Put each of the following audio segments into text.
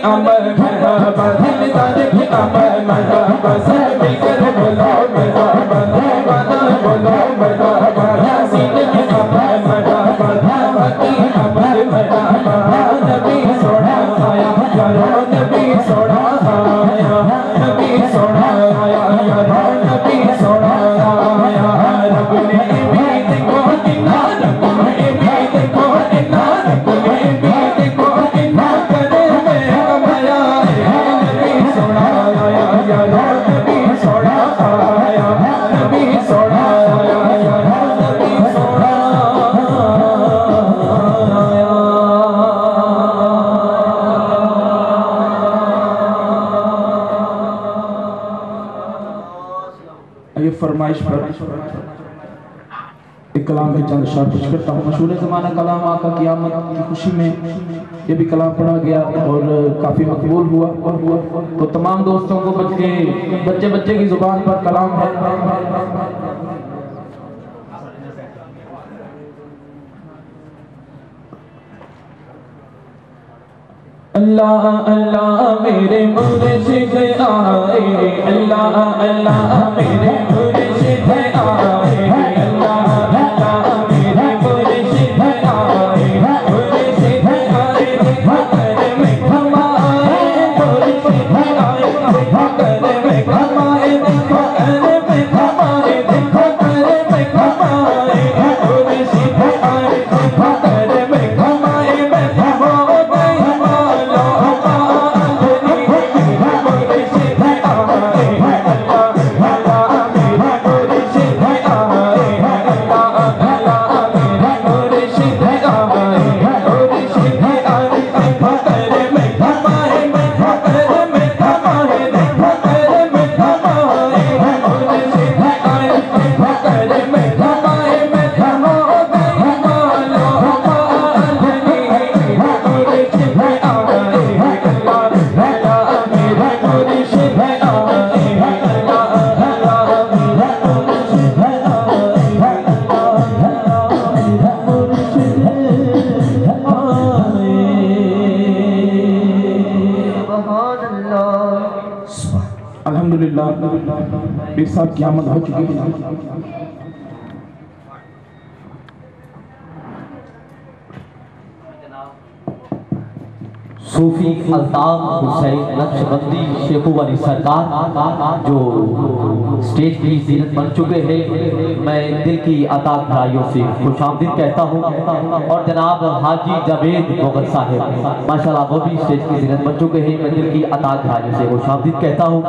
अमर मरहबा, दिलदार की अमर मरहबा, सब मिलकर बोलो मरहबा, दीवाना बोलो मरहबा, यासीन की अमर मरहबा, दावा की अमर मरहबा, नबी सोना आया यारो, नबी सोना आया, नबी सोना आया यारो, नबी सोना आया। रब ने भी देखो कितना, रब ने भी देखो कितना, रब ने भी देखो कितना करे में कमाया है। नबी सोना आया यारो, नबी सोना आया, नबी सोना आया यारो, नबी सोना आया। ये फरमाइश पर एक कलाम में चंद शार कुछ करता हूँ। मशहूर ज़माना कलाम आका क़यामत की खुशी में ये भी कलाम पढ़ा गया और काफ़ी मकबूल हुआ। तो तमाम दोस्तों को बच्चे बच्चे की ज़ुबान पर कलाम है। अल्लाह अल्लाह मेरे मुर्शिद आए, अल्लाह अल्लाह मेरे मुर्शिद आए, अल्लाह अल्लाह मेरे मुर्शिद आए, मुर्शिद आए देखो कर में कमाए, मुर्शिद आए देखो कर में कमाए, देखो कर में कमाए, देखो कर में कमाए, मुर्शिद आए देखो कर में कमाए, मैं हो गई अल्हम्दुलिल्लाह। पीर साहब की आमद हो चुकी है। सूफी अल्ताफ हुसैन नक्शबंदी शेखू वाली सरकार जो स्टेज की जीनत बन चुके हैं, मैं दिल की अता भाइयों से खुशामदीद कहता हूँ। और जनाब हाजी जावेद मोगल साहिब माशाल्लाह वो भी स्टेज की जीनत बन चुके हैं, मैं दिल की अता भाइयों से खुशामदीद कहता हूँ।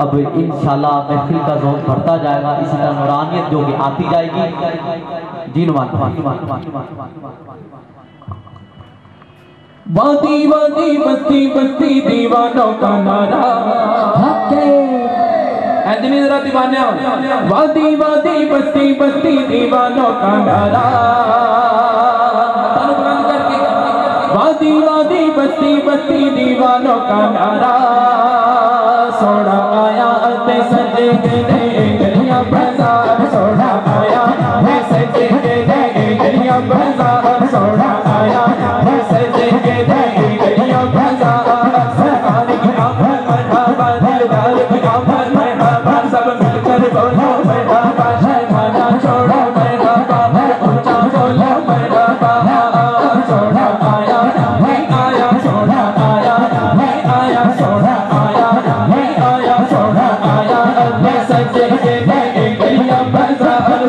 अब इंशाल्लाह महफिल का जोर बढ़ता जाएगा, इसी तरह नूरानियत जो कि आती जाएगी। जी नुमान वादी वादी बस्ती बस्ती दीवानों का नारा एंजनी जरा दीवाने वादी वादी बस्ती बस्ती दीवानों का नारा बुलंद करके वादी वादी बस्ती बस्ती दीवानों का नारा सोना आया ते सजे के गलियां बाजार सोना आया मैं सजे के गलियां बाजार सोना आया मैं सजे के गलियां बाजार सरकार की आमद मरहबा दिलदार की आमद मरहबा सब मिलकर बोलो मरहबा शर्माना छोड़ो मरहबा ऊंचा बोलो मरहबा सोना आया मैं आया सोना आया मैं आया सोना आया मैं आया सोना आया मैं सजे के गलियां बाजार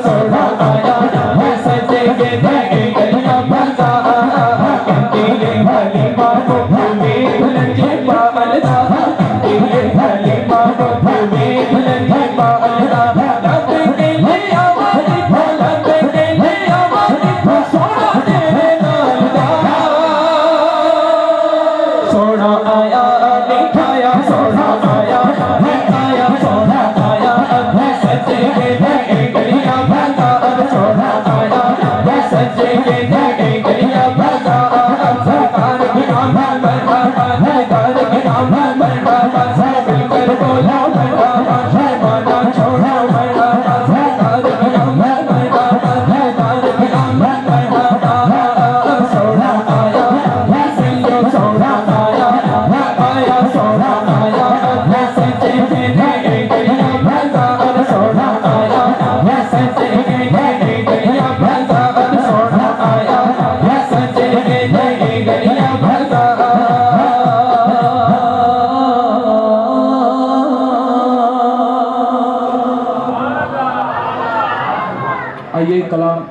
आइए कलाम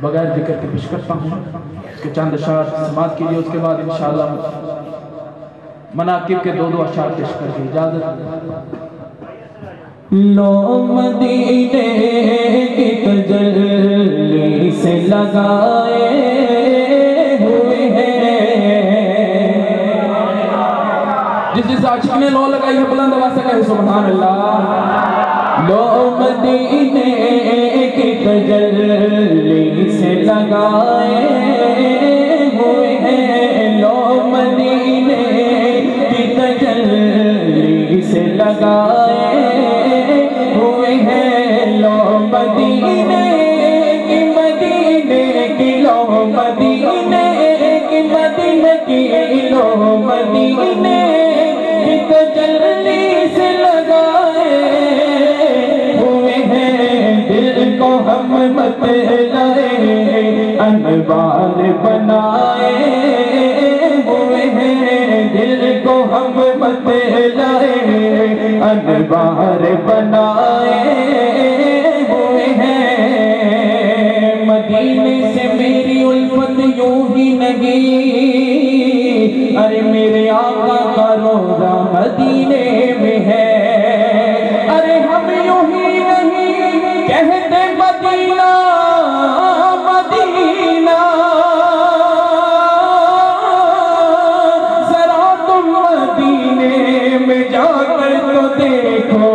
बगैर जिक्र के पेश करता हूँ, उसके चंद अशार समात कीजिए, उसके बाद इंशाअल्लाह मनाकिब के दो अशार पेश करके इजाजत। लो मदीने की तजल्ली से लगाए हुए हैं, जिस आशिक ने लो लगाई है बुलंद आवाज़ से कहे सुभान अल्लाह। लो मदीने की तजल्ली से लगाए हुए हैं, लो मदीने की तजल्ली से लगाए हुए हैं, लो मदीने की लो मदीने की लो मदीने की तजल्ली से लगाए हुए हैं, दिल को हम मत लाए अनवार बनाए हुए हैं, दिल को हम मत लाए अनवार बनाए हुए हैं। मदीने से मेरी उल्फत यूं ही नहीं, अरे मेरे आका का रोज़ा मदीने में है, अरे हम यूं ही नहीं कहते मदीना मदीना, जरा तुम मदीने में जाकर तो देखो,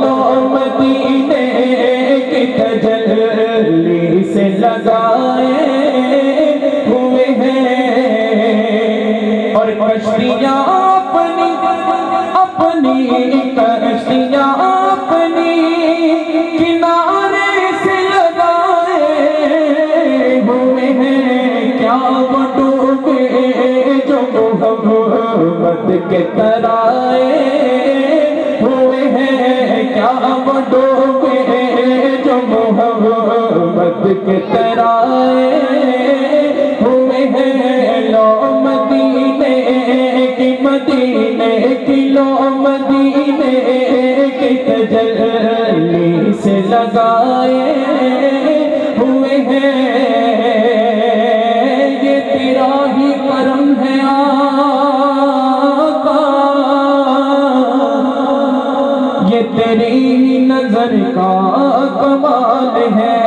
लो मदीने की तजल्ली से लगाए हुए हैं, और कश्तियाँ अपनी कश्तियाँ अपनी किनारे से लगाए हुए हैं, क्या वो डूबे जो मोहब्बत के तराए हुए हैं, क्या वो डूबे जो मोहब्बत के तराए हुए हैं, लो मदीने की लो मदीने की तजल्ली से लगाए हुए हैं। ये तेरा ही करम है आका, ये तेरी ही नजर का कमाल है,